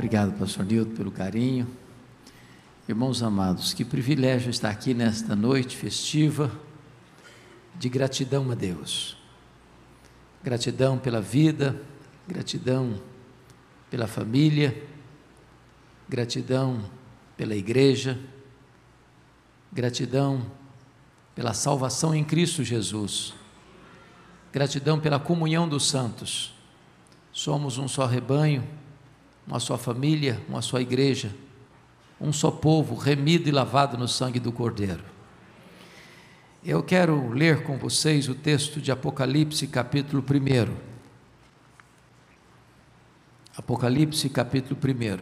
Obrigado, pastor Nilton, pelo carinho. Irmãos amados, que privilégio estar aqui nesta noite festiva de gratidão a Deus. Gratidão pela vida, gratidão pela família, gratidão pela igreja, gratidão pela salvação em Cristo Jesus, gratidão pela comunhão dos santos. Somos um só rebanho, uma só família, uma só igreja, um só povo, remido e lavado no sangue do Cordeiro. Eu quero ler com vocês o texto de Apocalipse, capítulo 1. Apocalipse, capítulo 1.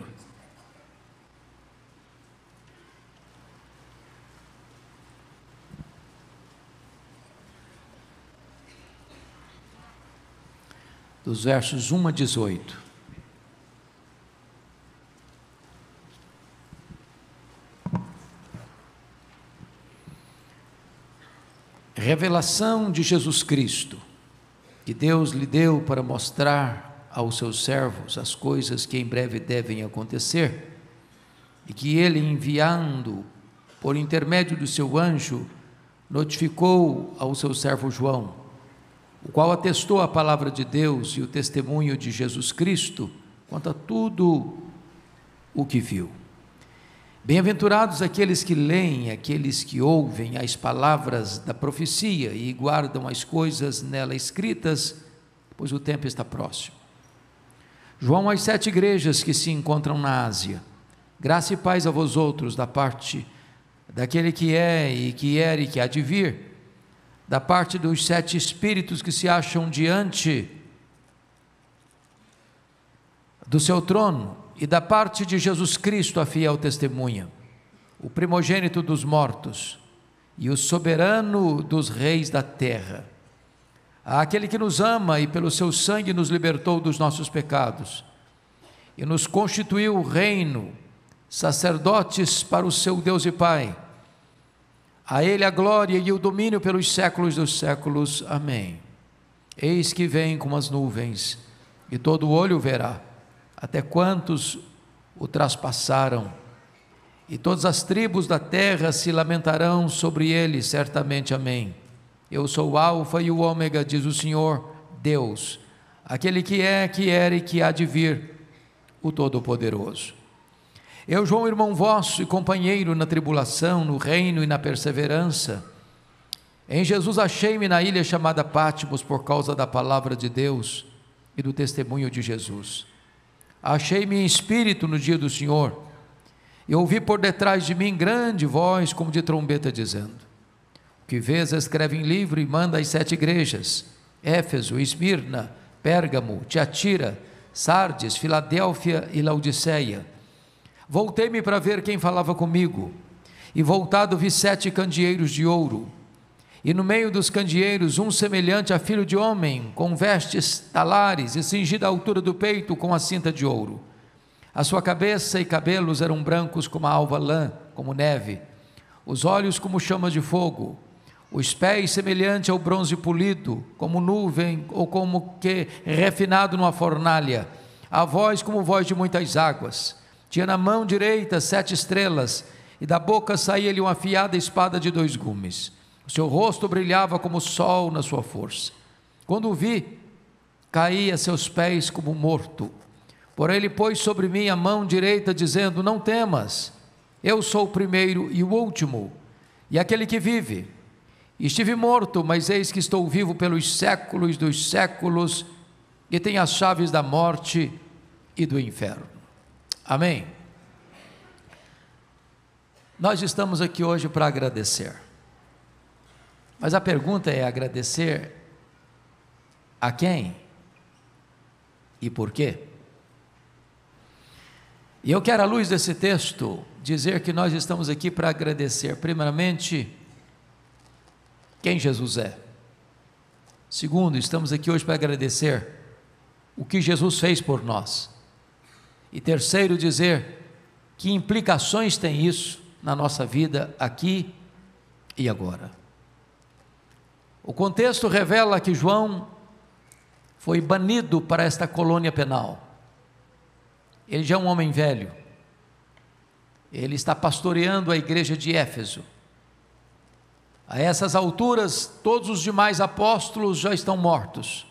Dos versos 1 a 18. Revelação de Jesus Cristo, que Deus lhe deu para mostrar aos seus servos as coisas que em breve devem acontecer, e que ele, enviando por intermédio do seu anjo, notificou ao seu servo João, o qual atestou a palavra de Deus e o testemunho de Jesus Cristo quanto a tudo o que viu. Bem-aventurados aqueles que leem, aqueles que ouvem as palavras da profecia e guardam as coisas nela escritas, pois o tempo está próximo. João às 7 igrejas que se encontram na Ásia, graça e paz a vós outros da parte daquele que é e que era e que há de vir, da parte dos 7 espíritos que se acham diante do seu trono, e da parte de Jesus Cristo, a fiel testemunha, o primogênito dos mortos e o soberano dos reis da terra, aquele que nos ama e pelo seu sangue nos libertou dos nossos pecados e nos constituiu reino, sacerdotes para o seu Deus e Pai. A ele a glória e o domínio pelos séculos dos séculos. Amém. Eis que vem com as nuvens, e todo olho verá, até quantos o traspassaram, e todas as tribos da terra se lamentarão sobre ele, certamente. Amém. Eu sou o Alfa e o Ômega, diz o Senhor Deus, aquele que é, que era e que há de vir, o Todo-Poderoso. Eu, João, irmão vosso e companheiro na tribulação, no reino e na perseverança, em Jesus achei-me na ilha chamada Patmos por causa da palavra de Deus e do testemunho de Jesus. Achei-me em espírito no dia do Senhor, e ouvi por detrás de mim grande voz, como de trombeta, dizendo: o que vês escreve em livro e manda às 7 igrejas, Éfeso, Esmirna, Pérgamo, Tiatira, Sardes, Filadélfia e Laodiceia. Voltei-me para ver quem falava comigo, e voltado vi 7 candeeiros de ouro, e no meio dos candeeiros um semelhante a filho de homem, com vestes talares e cingido à altura do peito com a cinta de ouro. A sua cabeça e cabelos eram brancos como a alva lã, como neve, os olhos como chamas de fogo, os pés semelhante ao bronze polido, como nuvem ou como que refinado numa fornalha, a voz como voz de muitas águas. Tinha na mão direita 7 estrelas, e da boca saía-lhe uma afiada espada de 2 gumes. O seu rosto brilhava como o sol na sua força. Quando o vi, caí a seus pés como morto. Porém ele pôs sobre mim a mão direita, dizendo: não temas, eu sou o primeiro e o último, e aquele que vive. Estive morto, mas eis que estou vivo pelos séculos dos séculos, e tenho as chaves da morte e do inferno. Amém. Nós estamos aqui hoje para agradecer. Mas a pergunta é: agradecer a quem e por quê? E eu quero, à luz desse texto, dizer que nós estamos aqui para agradecer, primeiramente, quem Jesus é. Segundo, estamos aqui hoje para agradecer o que Jesus fez por nós. E terceiro, dizer que implicações tem isso na nossa vida aqui e agora. O contexto revela que João foi banido para esta colônia penal. ele já é um homem velho, ele está pastoreando a igreja de Éfeso. A essas alturas, todos os demais apóstolos já estão mortos,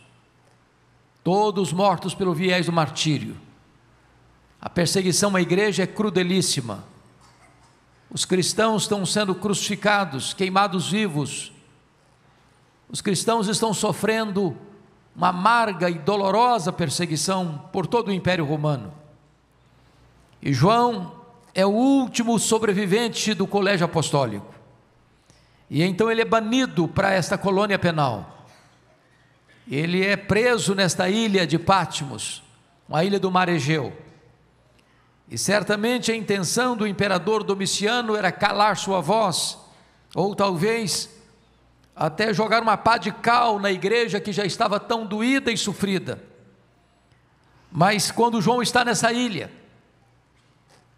todos mortos pelo viés do martírio. A perseguição à igreja é crudelíssima, os cristãos estão sendo crucificados, queimados vivos, os cristãos estão sofrendo uma amarga e dolorosa perseguição por todo o Império Romano, e João é o último sobrevivente do colégio apostólico, e então ele é banido para esta colônia penal, ele é preso nesta ilha de Patmos, uma ilha do mar Egeu, e certamente a intenção do imperador Domiciano era calar sua voz, ou talvez até jogar uma pá de cal na igreja que já estava tão doída e sofrida. Mas quando João está nessa ilha,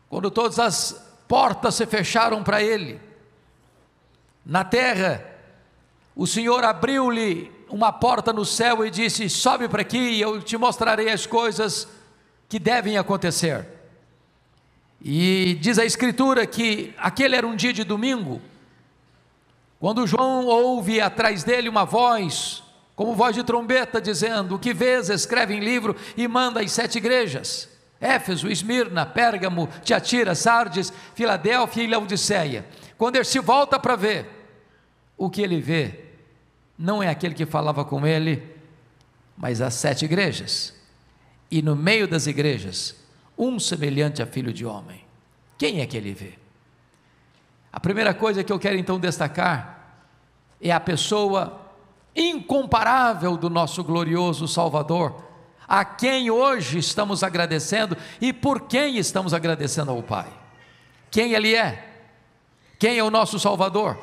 quando todas as portas se fecharam para ele, na terra, o Senhor abriu-lhe uma porta no céu e disse: sobe para aqui e eu te mostrarei as coisas que devem acontecer. E diz a Escritura que aquele era um dia de domingo, quando João ouve atrás dele uma voz, como voz de trombeta, dizendo: o que vês, escreve em livro e manda às 7 igrejas, Éfeso, Esmirna, Pérgamo, Tiatira, Sardes, Filadélfia e Laodiceia. Quando ele se volta para ver, o que ele vê não é aquele que falava com ele, mas as 7 igrejas, e no meio das igrejas, um semelhante a filho de homem. Quem é que ele vê? A primeira coisa que eu quero então destacar é a pessoa incomparável do nosso glorioso Salvador, a quem hoje estamos agradecendo e por quem estamos agradecendo ao Pai. Quem Ele é? Quem é o nosso Salvador?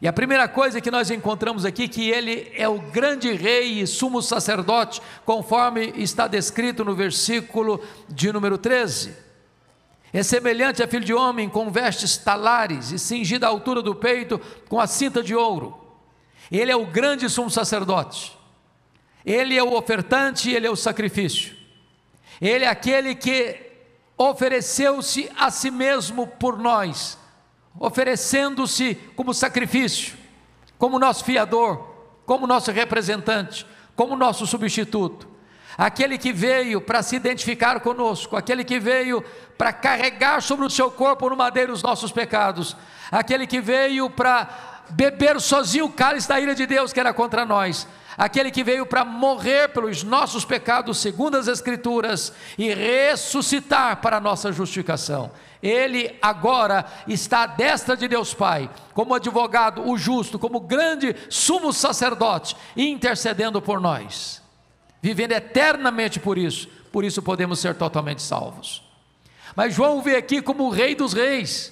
E a primeira coisa que nós encontramos aqui, que Ele é o grande rei e sumo sacerdote, conforme está descrito no versículo de número 13. É semelhante a filho de homem, com vestes talares e cingido à altura do peito com a cinta de ouro. Ele é o grande sumo sacerdote, Ele é o ofertante e Ele é o sacrifício. Ele é aquele que ofereceu-se a si mesmo por nós, oferecendo-se como sacrifício, como nosso fiador, como nosso representante, como nosso substituto, aquele que veio para se identificar conosco, aquele que veio para carregar sobre o seu corpo no madeiro os nossos pecados, aquele que veio para beber sozinho o cálice da ira de Deus que era contra nós, aquele que veio para morrer pelos nossos pecados segundo as Escrituras e ressuscitar para a nossa justificação. Ele agora está à destra de Deus Pai, como advogado, o justo, como grande sumo sacerdote, intercedendo por nós, vivendo eternamente por isso podemos ser totalmente salvos. Mas João vê aqui como o Rei dos Reis,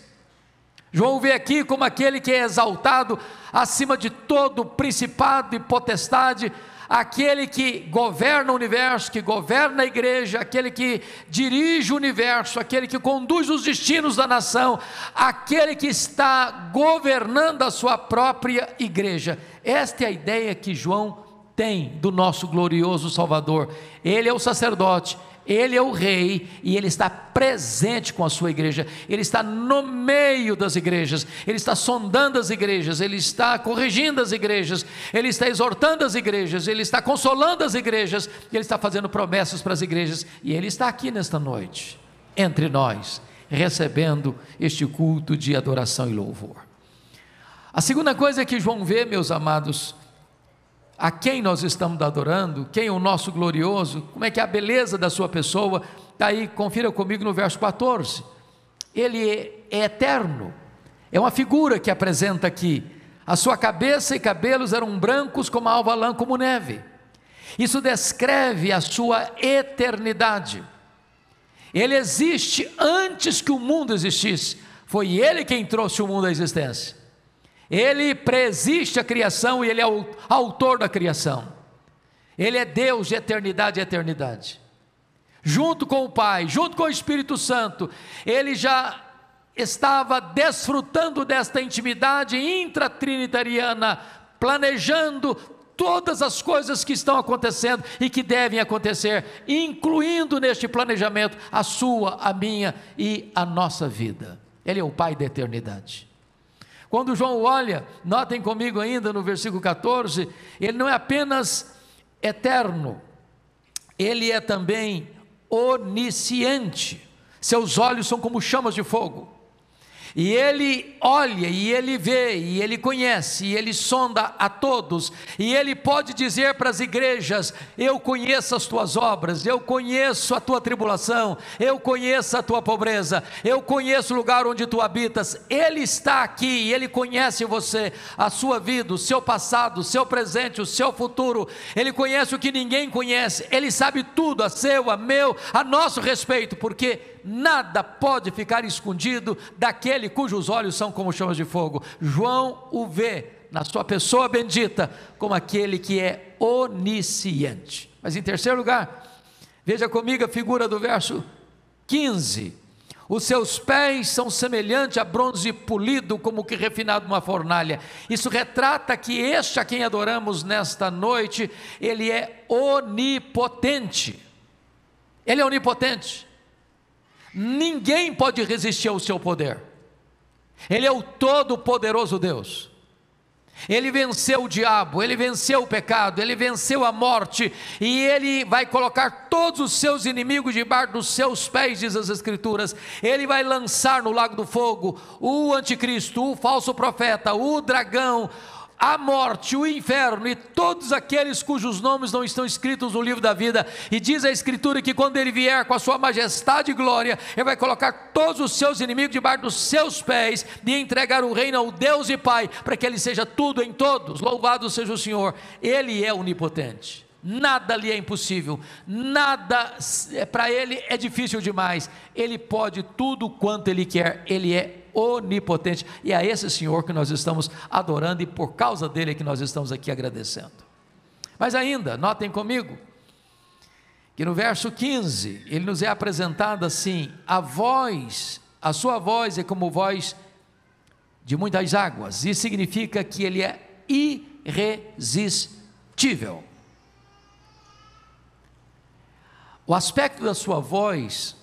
João vê aqui como aquele que é exaltado acima de todo principado e potestade, aquele que governa o universo, que governa a igreja, aquele que dirige o universo, aquele que conduz os destinos da nação, aquele que está governando a sua própria igreja. Esta é a ideia que João tem do nosso glorioso Salvador. Ele é o sacerdote, Ele é o rei e Ele está presente com a sua igreja, Ele está no meio das igrejas, Ele está sondando as igrejas, Ele está corrigindo as igrejas, Ele está exortando as igrejas, Ele está consolando as igrejas, Ele está fazendo promessas para as igrejas, e Ele está aqui nesta noite, entre nós, recebendo este culto de adoração e louvor. A segunda coisa que João vê, meus amados, a quem nós estamos adorando, quem é o nosso glorioso, como é que é a beleza da sua pessoa, está aí, confira comigo no verso 14, ele é eterno, é uma figura que apresenta aqui, a sua cabeça e cabelos eram brancos como a alva lã, como neve, isso descreve a sua eternidade, ele existe antes que o mundo existisse, foi Ele quem trouxe o mundo à existência, Ele preexiste a criação e Ele é o autor da criação. Ele é Deus de eternidade a eternidade. Junto com o Pai, junto com o Espírito Santo, Ele já estava desfrutando desta intimidade intratrinitariana, planejando todas as coisas que estão acontecendo e que devem acontecer, incluindo neste planejamento a sua, a minha e a nossa vida. Ele é o Pai da eternidade. Quando João olha, notem comigo ainda no versículo 14, ele não é apenas eterno, ele é também onisciente. Seus olhos são como chamas de fogo. E ele olha, e ele vê, e ele conhece, e ele sonda a todos, e ele pode dizer para as igrejas: eu conheço as tuas obras, eu conheço a tua tribulação, eu conheço a tua pobreza, eu conheço o lugar onde tu habitas. Ele está aqui, e ele conhece você, a sua vida, o seu passado, o seu presente, o seu futuro. Ele conhece o que ninguém conhece, ele sabe tudo, a seu, a meu, a nosso respeito, porque nada pode ficar escondido daquele cujos olhos são como chamas de fogo. João o vê na sua pessoa bendita como aquele que é onisciente. Mas em terceiro lugar, veja comigo a figura do verso 15: os seus pés são semelhantes a bronze polido, como que refinado numa fornalha. Isso retrata que este a quem adoramos nesta noite, ele é onipotente. Ele é onipotente. Ninguém pode resistir ao seu poder. Ele é o todo-poderoso Deus. Ele venceu o diabo, ele venceu o pecado, ele venceu a morte, e ele vai colocar todos os seus inimigos debaixo dos seus pés, diz as Escrituras. Ele vai lançar no lago do fogo o anticristo, o falso profeta, o dragão, a morte, o inferno e todos aqueles cujos nomes não estão escritos no livro da vida. E diz a Escritura que quando ele vier com a sua majestade e glória, ele vai colocar todos os seus inimigos debaixo dos seus pés e entregar o reino ao Deus e Pai, para que ele seja tudo em todos. Louvado seja o Senhor. Ele é onipotente, nada lhe é impossível, nada para ele é difícil demais. Ele pode tudo quanto ele quer, ele é onipotente, e é a esse Senhor que nós estamos adorando, e por causa dele é que nós estamos aqui agradecendo. Mas ainda, notem comigo, que no verso 15, ele nos é apresentado assim: a sua voz é como voz de muitas águas. Isso significa que ele é irresistível. O aspecto da sua voz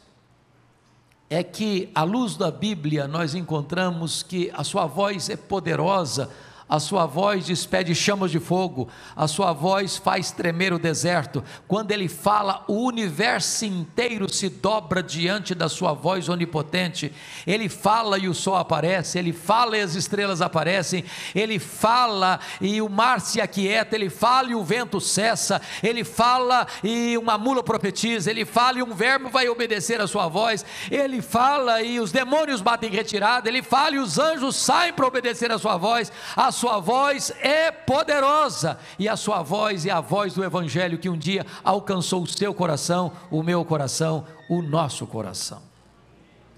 é que, à luz da Bíblia, nós encontramos que a sua voz é poderosa, a sua voz despede chamas de fogo, a sua voz faz tremer o deserto. Quando ele fala, o universo inteiro se dobra diante da sua voz onipotente. Ele fala e o sol aparece, ele fala e as estrelas aparecem, ele fala e o mar se aquieta, ele fala e o vento cessa, ele fala e uma mula profetiza, ele fala e um verme vai obedecer a sua voz, ele fala e os demônios batem em retirada, ele fala e os anjos saem para obedecer a sua voz. A sua voz é poderosa, e a sua voz é a voz do Evangelho que um dia alcançou o seu coração, o meu coração, o nosso coração.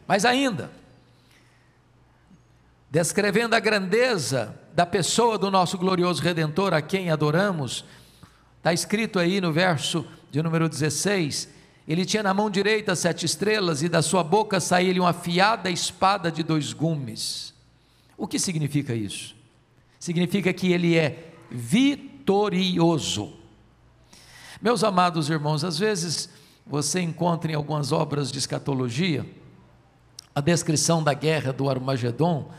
Mas ainda, descrevendo a grandeza da pessoa do nosso glorioso Redentor, a quem adoramos, está escrito aí no verso de número 16: ele tinha na mão direita 7 estrelas, e da sua boca saía-lhe uma afiada espada de 2 gumes. O que significa isso? Significa que ele é vitorioso. Meus amados irmãos, às vezes você encontra em algumas obras de escatologia a descrição da guerra do Armagedon,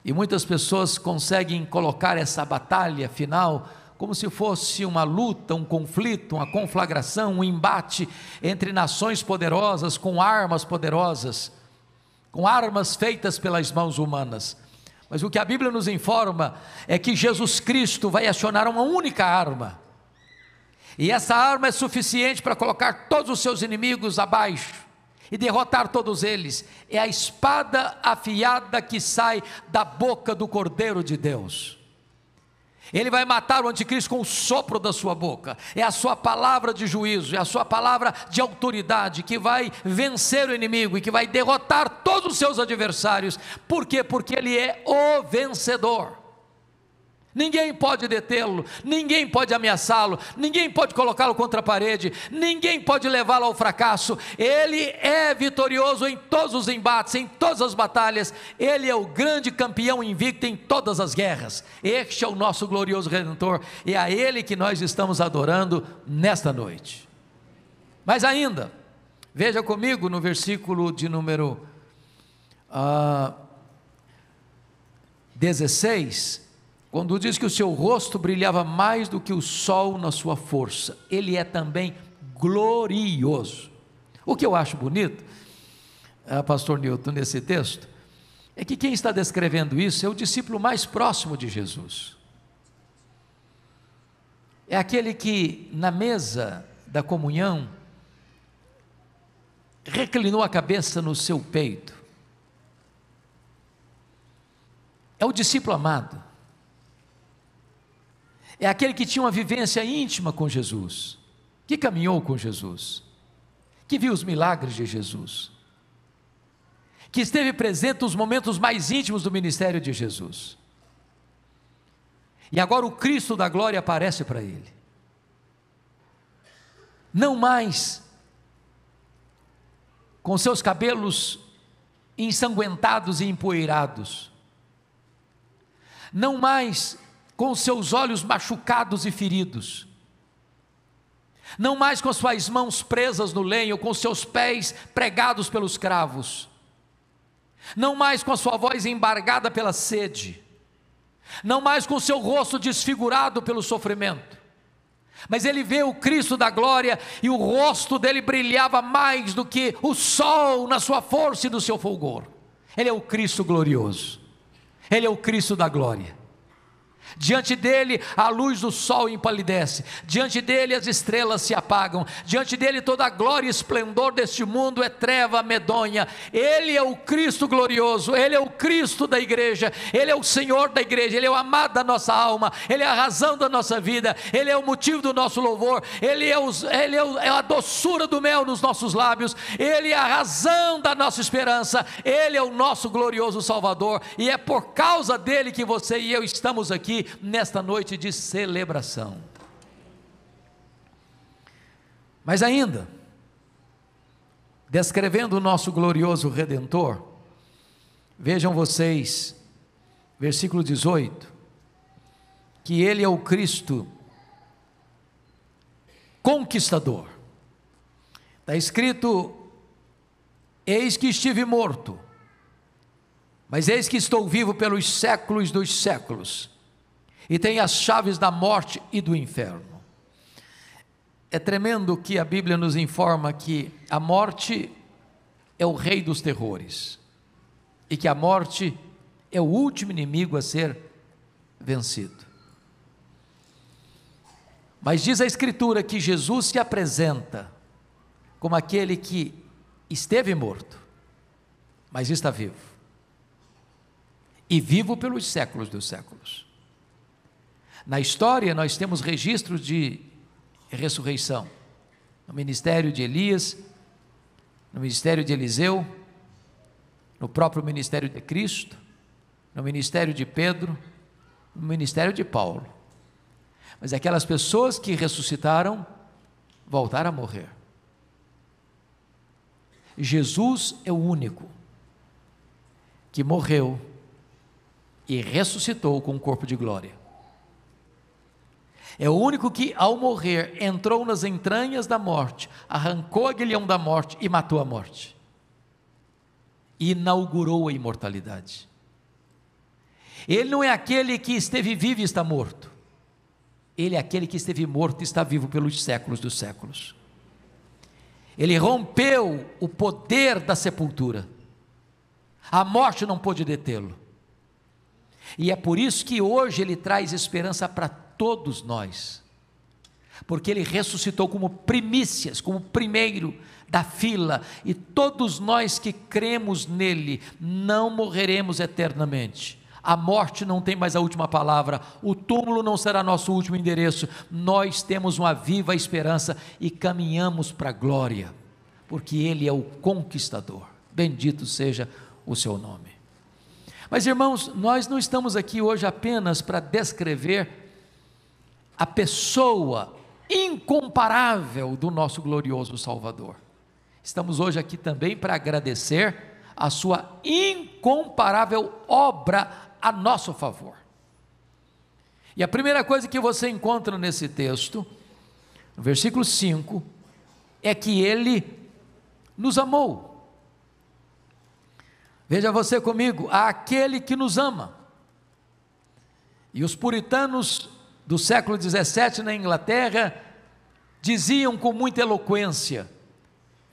e muitas pessoas conseguem colocar essa batalha final como se fosse uma luta, um conflito, uma conflagração, um embate entre nações poderosas com armas poderosas, com armas feitas pelas mãos humanas. Mas o que a Bíblia nos informa é que Jesus Cristo vai acionar uma única arma, e essa arma é suficiente para colocar todos os seus inimigos abaixo e derrotar todos eles. É a espada afiada que sai da boca do Cordeiro de Deus. Ele vai matar o anticristo com o sopro da sua boca. É a sua palavra de juízo, é a sua palavra de autoridade que vai vencer o inimigo e que vai derrotar todos os seus adversários. Por quê? Porque ele é o vencedor. Ninguém pode detê-lo, ninguém pode ameaçá-lo, ninguém pode colocá-lo contra a parede, ninguém pode levá-lo ao fracasso. Ele é vitorioso em todos os embates, em todas as batalhas. Ele é o grande campeão invicto em todas as guerras. Este é o nosso glorioso Redentor, e é a Ele que nós estamos adorando nesta noite. Mas ainda, veja comigo no versículo de número 16, quando diz que o seu rosto brilhava mais do que o sol na sua força. Ele é também glorioso. O que eu acho bonito, pastor Newton, nesse texto, é que quem está descrevendo isso é o discípulo mais próximo de Jesus. É aquele que na mesa da comunhão reclinou a cabeça no seu peito. É o discípulo amado. É aquele que tinha uma vivência íntima com Jesus, que caminhou com Jesus, que viu os milagres de Jesus, que esteve presente nos momentos mais íntimos do ministério de Jesus. E agora o Cristo da glória aparece para ele. Não mais com seus cabelos ensanguentados e empoeirados, não mais com seus olhos machucados e feridos, não mais com suas mãos presas no lenho, com seus pés pregados pelos cravos, não mais com a sua voz embargada pela sede, não mais com seu rosto desfigurado pelo sofrimento, mas ele vê o Cristo da glória, e o rosto dele brilhava mais do que o sol na sua força e no seu fulgor. Ele é o Cristo glorioso, ele é o Cristo da glória. Diante dele a luz do sol empalidece, diante dele as estrelas se apagam, diante dele toda a glória e esplendor deste mundo é treva medonha. Ele é o Cristo glorioso, ele é o Cristo da igreja, ele é o Senhor da igreja, ele é o amado da nossa alma, ele é a razão da nossa vida, ele é o motivo do nosso louvor, ele é a doçura do mel nos nossos lábios, ele é a razão da nossa esperança, ele é o nosso glorioso Salvador, e é por causa dele que você e eu estamos aqui nesta noite de celebração. Mas ainda, descrevendo o nosso glorioso Redentor, vejam vocês, versículo 18, que ele é o Cristo conquistador. Está escrito: eis que estive morto, mas eis que estou vivo pelos séculos dos séculos, e tem as chaves da morte e do inferno. É tremendo que a Bíblia nos informa que a morte é o rei dos terrores, e que a morte é o último inimigo a ser vencido. Mas diz a Escritura que Jesus se apresenta como aquele que esteve morto, mas está vivo, e vivo pelos séculos dos séculos. Na história nós temos registros de ressurreição, no ministério de Elias, no ministério de Eliseu, no próprio ministério de Cristo, no ministério de Pedro, no ministério de Paulo. Mas aquelas pessoas que ressuscitaram, voltaram a morrer. Jesus é o único que morreu e ressuscitou com um corpo de glória. É o único que, ao morrer, entrou nas entranhas da morte, arrancou o aguilhão da morte e matou a morte, e inaugurou a imortalidade. Ele não é aquele que esteve vivo e está morto, ele é aquele que esteve morto e está vivo pelos séculos dos séculos. Ele rompeu o poder da sepultura, a morte não pôde detê-lo, e é por isso que hoje ele traz esperança para todos nós, porque ele ressuscitou como primícias, como primeiro da fila, e todos nós que cremos nele, não morreremos eternamente. A morte não tem mais a última palavra, o túmulo não será nosso último endereço, nós temos uma viva esperança e caminhamos para a glória, porque ele é o conquistador, bendito seja o seu nome. Mas irmãos, nós não estamos aqui hoje apenas para descrever a pessoa incomparável do nosso glorioso Salvador. Estamos hoje aqui também para agradecer a sua incomparável obra a nosso favor. E a primeira coisa que você encontra nesse texto, no versículo 5, é que ele nos amou. Veja você comigo, aquele que nos ama. E os puritanos do século 17 na Inglaterra diziam com muita eloquência,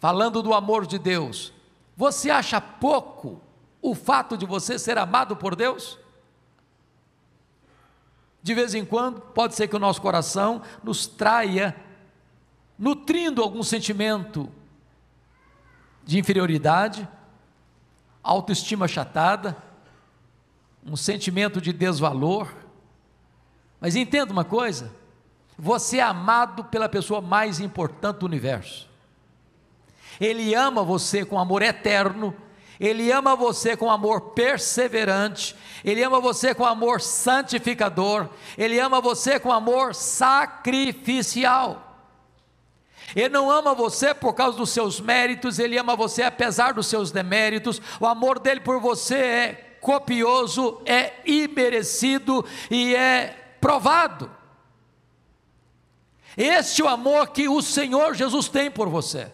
falando do amor de Deus: você acha pouco o fato de você ser amado por Deus? De vez em quando, pode ser que o nosso coração nos traia, nutrindo algum sentimento de inferioridade, autoestima achatada, um sentimento de desvalor. Mas entenda uma coisa: você é amado pela pessoa mais importante do universo. Ele ama você com amor eterno, Ele ama você com amor perseverante, Ele ama você com amor santificador, Ele ama você com amor sacrificial. Ele não ama você por causa dos seus méritos, Ele ama você apesar dos seus deméritos. O amor dele por você é copioso, é imerecido e é provado. Este é o amor que o Senhor Jesus tem por você.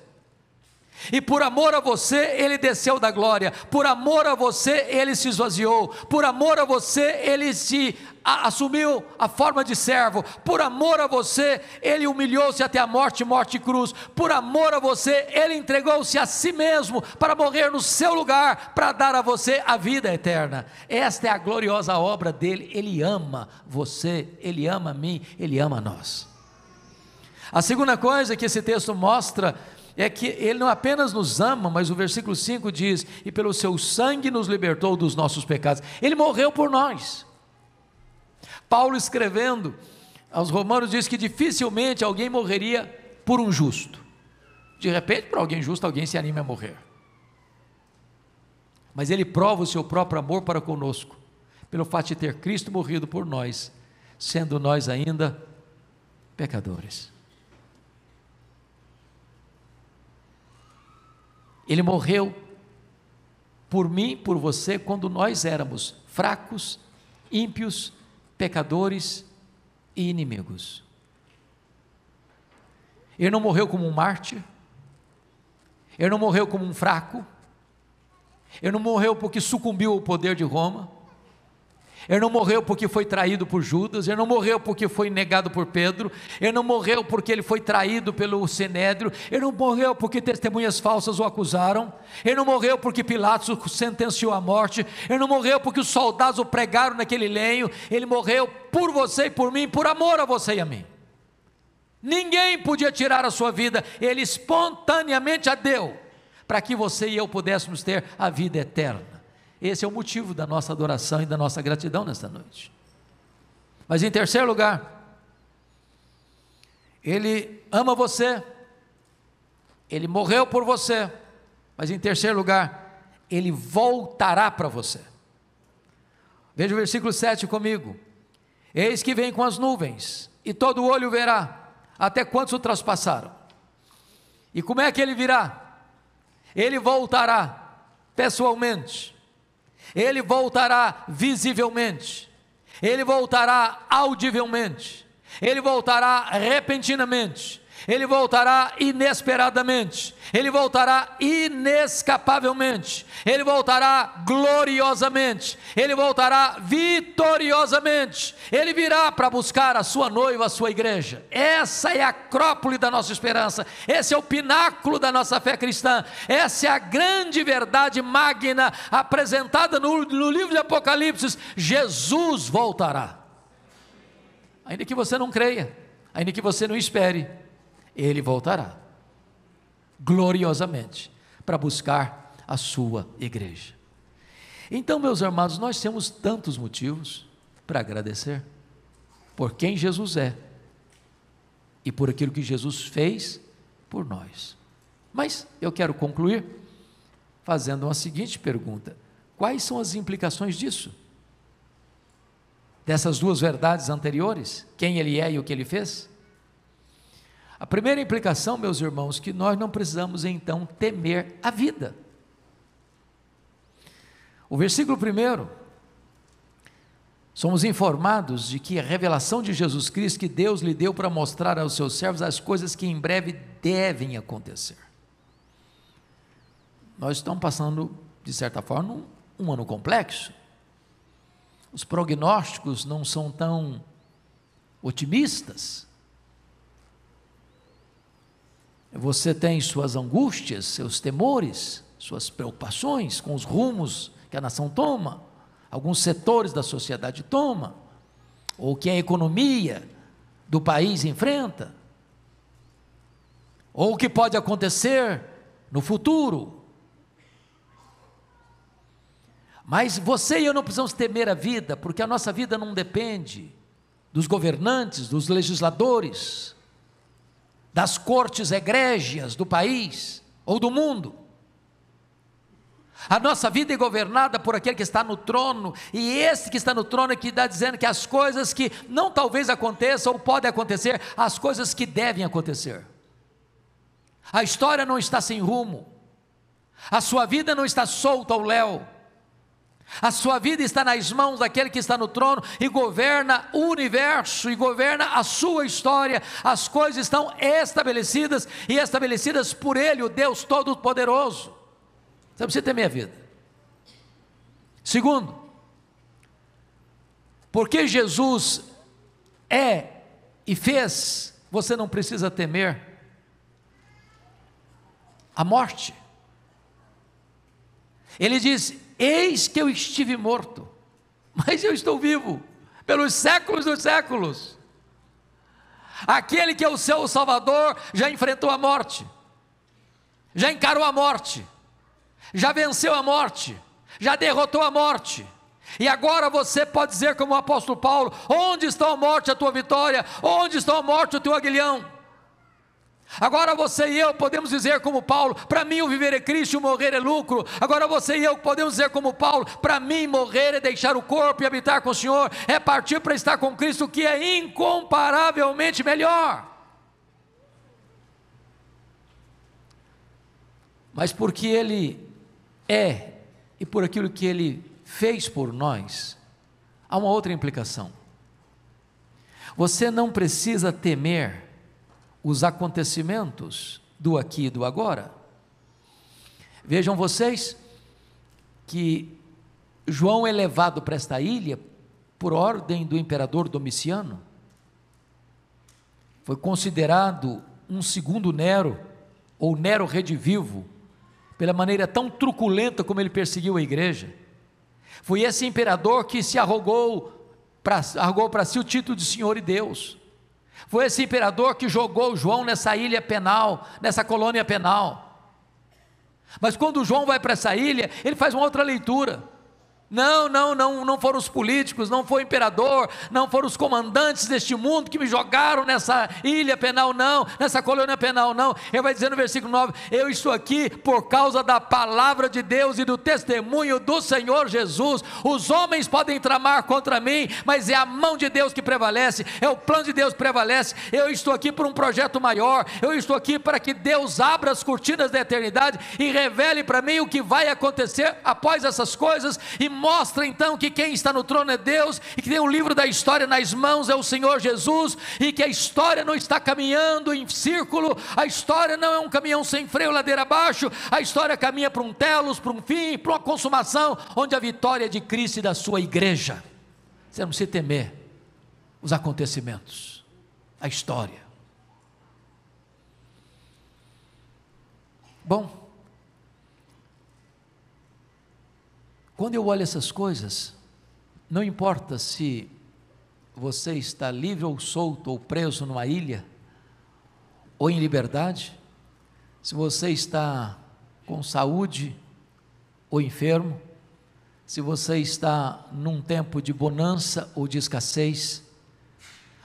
E por amor a você, Ele desceu da glória. Por amor a você, Ele se esvaziou. Por amor a você, Ele assumiu a forma de servo. Por amor a você, Ele humilhou-se até a morte, morte e cruz. Por amor a você, Ele entregou-se a si mesmo para morrer no seu lugar, para dar a você a vida eterna. Esta é a gloriosa obra dele. Ele ama você, Ele ama a mim, Ele ama a nós. A segunda coisa que esse texto mostra é que Ele não apenas nos ama, mas o versículo 5 diz: e pelo seu sangue nos libertou dos nossos pecados. Ele morreu por nós. Paulo, escrevendo aos Romanos, diz que dificilmente alguém morreria por um justo. De repente, por alguém justo, alguém se anima a morrer. Mas ele prova o seu próprio amor para conosco, pelo fato de ter Cristo morrido por nós, sendo nós ainda pecadores. Ele morreu por mim, por você, quando nós éramos fracos, ímpios, pecadores e inimigos. Ele não morreu como um mártir, Ele não morreu como um fraco, Ele não morreu porque sucumbiu ao poder de Roma, Ele não morreu porque foi traído por Judas, Ele não morreu porque foi negado por Pedro, Ele não morreu porque ele foi traído pelo Sinédrio, Ele não morreu porque testemunhas falsas o acusaram, Ele não morreu porque Pilatos o sentenciou à morte, Ele não morreu porque os soldados o pregaram naquele lenho. Ele morreu por você e por mim, por amor a você e a mim. Ninguém podia tirar a sua vida, Ele espontaneamente a deu, para que você e eu pudéssemos ter a vida eterna. Esse é o motivo da nossa adoração e da nossa gratidão nesta noite. Mas em terceiro lugar, Ele ama você, Ele morreu por você, mas em terceiro lugar, Ele voltará para você. Veja o versículo 7 comigo: eis que vem com as nuvens, e todo olho verá, até quantos o traspassaram. E como é que Ele virá? Ele voltará pessoalmente, Ele voltará visivelmente, Ele voltará audivelmente, Ele voltará repentinamente, Ele voltará inesperadamente, Ele voltará inescapavelmente, Ele voltará gloriosamente, Ele voltará vitoriosamente. Ele virá para buscar a sua noiva, a sua igreja. Essa é a acrópole da nossa esperança, esse é o pináculo da nossa fé cristã, essa é a grande verdade magna apresentada no livro de Apocalipse. Jesus voltará. Ainda que você não creia, ainda que você não espere, Ele voltará gloriosamente para buscar a sua igreja. Então, meus amados, nós temos tantos motivos para agradecer por quem Jesus é e por aquilo que Jesus fez por nós. Mas eu quero concluir fazendo uma seguinte pergunta: Quais são as implicações disso? Dessas duas verdades anteriores, quem ele é e o que ele fez? A primeira implicação, meus irmãos, que nós não precisamos então temer a vida. O versículo 1, somos informados de que a revelação de Jesus Cristo que Deus lhe deu para mostrar aos seus servos as coisas que em breve devem acontecer. Nós estamos passando, de certa forma, um ano complexo. Os prognósticos não são tão otimistas. Você tem suas angústias, seus temores, suas preocupações com os rumos que a nação toma, alguns setores da sociedade toma, ou que a economia do país enfrenta, ou o que pode acontecer no futuro. Mas você e eu não precisamos temer a vida, porque a nossa vida não depende dos governantes, dos legisladores, das cortes egrégias do país ou do mundo. A nossa vida é governada por aquele que está no trono, e esse que está no trono é que está dizendo que as coisas que não talvez aconteçam ou podem acontecer, as coisas que devem acontecer. A história não está sem rumo, a sua vida não está solta ao léu, a sua vida está nas mãos daquele que está no trono e governa o universo e governa a sua história. As coisas estão estabelecidas e estabelecidas por Ele, o Deus Todo-Poderoso. Você não precisa temer a vida. Segundo, porque Jesus é e fez, você não precisa temer a morte. Ele diz: eis que eu estive morto, mas eu estou vivo, pelos séculos dos séculos. Aquele que é o seu Salvador já enfrentou a morte, já encarou a morte, já venceu a morte, já derrotou a morte, e agora você pode dizer como o apóstolo Paulo: onde está a morte, a tua vitória? Onde está a morte, o teu aguilhão? Agora você e eu podemos dizer como Paulo: para mim o viver é Cristo e o morrer é lucro. Agora você e eu podemos dizer como Paulo: para mim morrer é deixar o corpo e habitar com o Senhor, é partir para estar com Cristo, que é incomparavelmente melhor. Mas porque Ele é, e por aquilo que Ele fez por nós, há uma outra implicação. Você não precisa temer os acontecimentos do aqui e do agora. Vejam vocês que João é levado para esta ilha por ordem do imperador Domiciano. Foi considerado um segundo Nero, ou Nero redivivo, pela maneira tão truculenta como ele perseguiu a igreja. Foi esse imperador que se arrogou para si o título de Senhor e Deus. Foi esse imperador que jogou João nessa ilha penal, nessa colônia penal. Mas quando João vai para essa ilha, ele faz uma outra leitura. Não foram os políticos, não foi o imperador, não foram os comandantes deste mundo que me jogaram nessa ilha penal, não, nessa colônia penal, não. Ele vai dizer no versículo 9: eu estou aqui por causa da palavra de Deus e do testemunho do Senhor Jesus. Os homens podem tramar contra mim, mas é a mão de Deus que prevalece, é o plano de Deus que prevalece. Eu estou aqui por um projeto maior, eu estou aqui para que Deus abra as cortinas da eternidade e revele para mim o que vai acontecer após essas coisas, e mostra então que quem está no trono é Deus, e que tem o livro da história nas mãos é o Senhor Jesus, e que a história não está caminhando em círculo, a história não é um caminhão sem freio ladeira abaixo, a história caminha para um telos, para um fim, para uma consumação, onde a vitória é de Cristo e da sua igreja. Você não precisa temer os acontecimentos, a história. Bom, quando eu olho essas coisas, não importa se você está livre ou solto, ou preso numa ilha, ou em liberdade, se você está com saúde ou enfermo, se você está num tempo de bonança ou de escassez,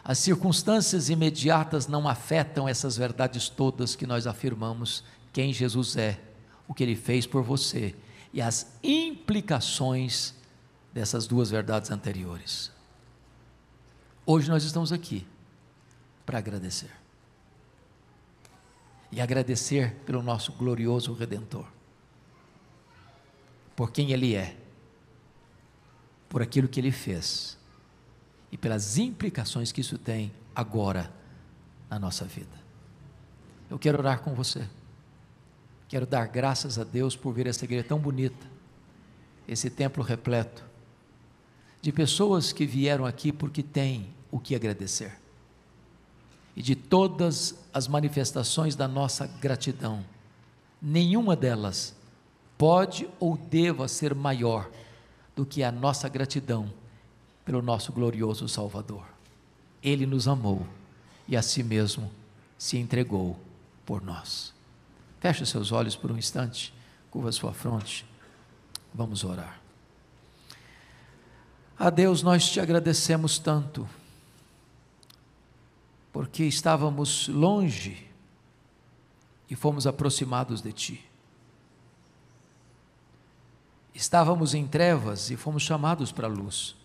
as circunstâncias imediatas não afetam essas verdades todas que nós afirmamos: quem Jesus é, o que Ele fez por você e as implicações dessas duas verdades anteriores. Hoje nós estamos aqui para agradecer. E agradecer pelo nosso glorioso Redentor, por quem Ele é, por aquilo que Ele fez e pelas implicações que isso tem agora na nossa vida. Eu quero orar com você, quero dar graças a Deus por ver essa igreja tão bonita, esse templo repleto de pessoas que vieram aqui porque têm o que agradecer, e de todas as manifestações da nossa gratidão, nenhuma delas pode ou deva ser maior do que a nossa gratidão pelo nosso glorioso Salvador. Ele nos amou e a si mesmo se entregou por nós. Feche os seus olhos por um instante, curva a sua fronte, vamos orar. A Deus, nós te agradecemos tanto, porque estávamos longe e fomos aproximados de Ti. Estávamos em trevas e fomos chamados para a luz.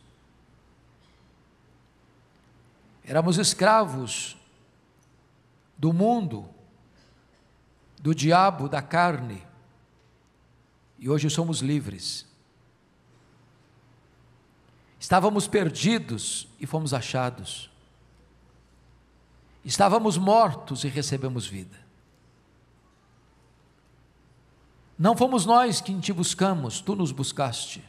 Éramos escravos do mundo, do diabo, da carne, e hoje somos livres. Estávamos perdidos e fomos achados. Estávamos mortos e recebemos vida. Não fomos nós que te buscamos, Tu nos buscaste.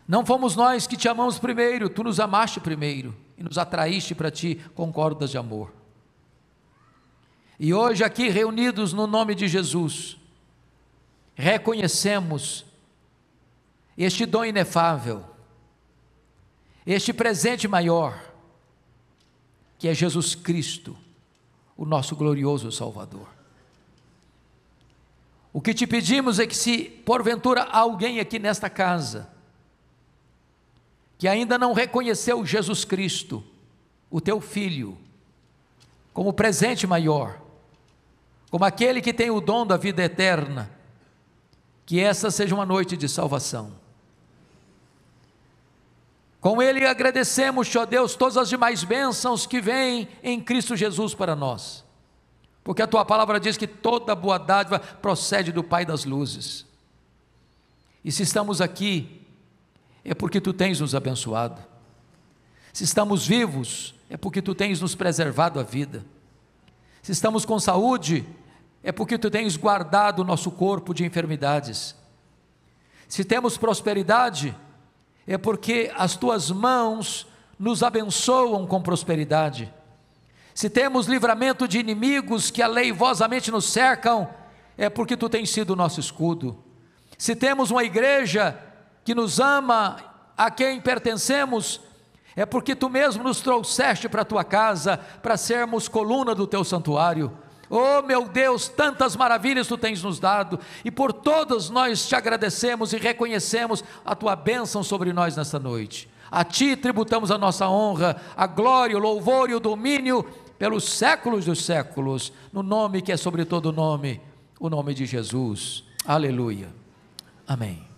Não fomos nós que te amamos primeiro, Tu nos amaste primeiro e nos atraíste para Ti com cordas de amor. E hoje aqui reunidos no nome de Jesus, reconhecemos este dom inefável, este presente maior, que é Jesus Cristo, o nosso glorioso Salvador. O que te pedimos é que, se porventura há alguém aqui nesta casa que ainda não reconheceu Jesus Cristo, o teu Filho, como presente maior, como aquele que tem o dom da vida eterna, que essa seja uma noite de salvação. Com Ele agradecemos, ó Deus, todas as demais bênçãos que vêm em Cristo Jesus para nós, porque a Tua palavra diz que toda boa dádiva procede do Pai das luzes, e se estamos aqui, é porque Tu tens nos abençoado, se estamos vivos, é porque Tu tens nos preservado a vida, se estamos com saúde, é porque Tu tens guardado o nosso corpo de enfermidades, se temos prosperidade, é porque as Tuas mãos nos abençoam com prosperidade. Se temos livramento de inimigos que aleivosamente nos cercam, é porque Tu tens sido o nosso escudo. Se temos uma igreja que nos ama, a quem pertencemos, é porque Tu mesmo nos trouxeste para a Tua casa, para sermos coluna do Teu santuário. Oh meu Deus, tantas maravilhas Tu tens nos dado, e por todas nós Te agradecemos e reconhecemos a Tua bênção sobre nós nesta noite. A Ti tributamos a nossa honra, a glória, o louvor e o domínio pelos séculos dos séculos, no nome que é sobre todo nome, o nome de Jesus. Aleluia. Amém.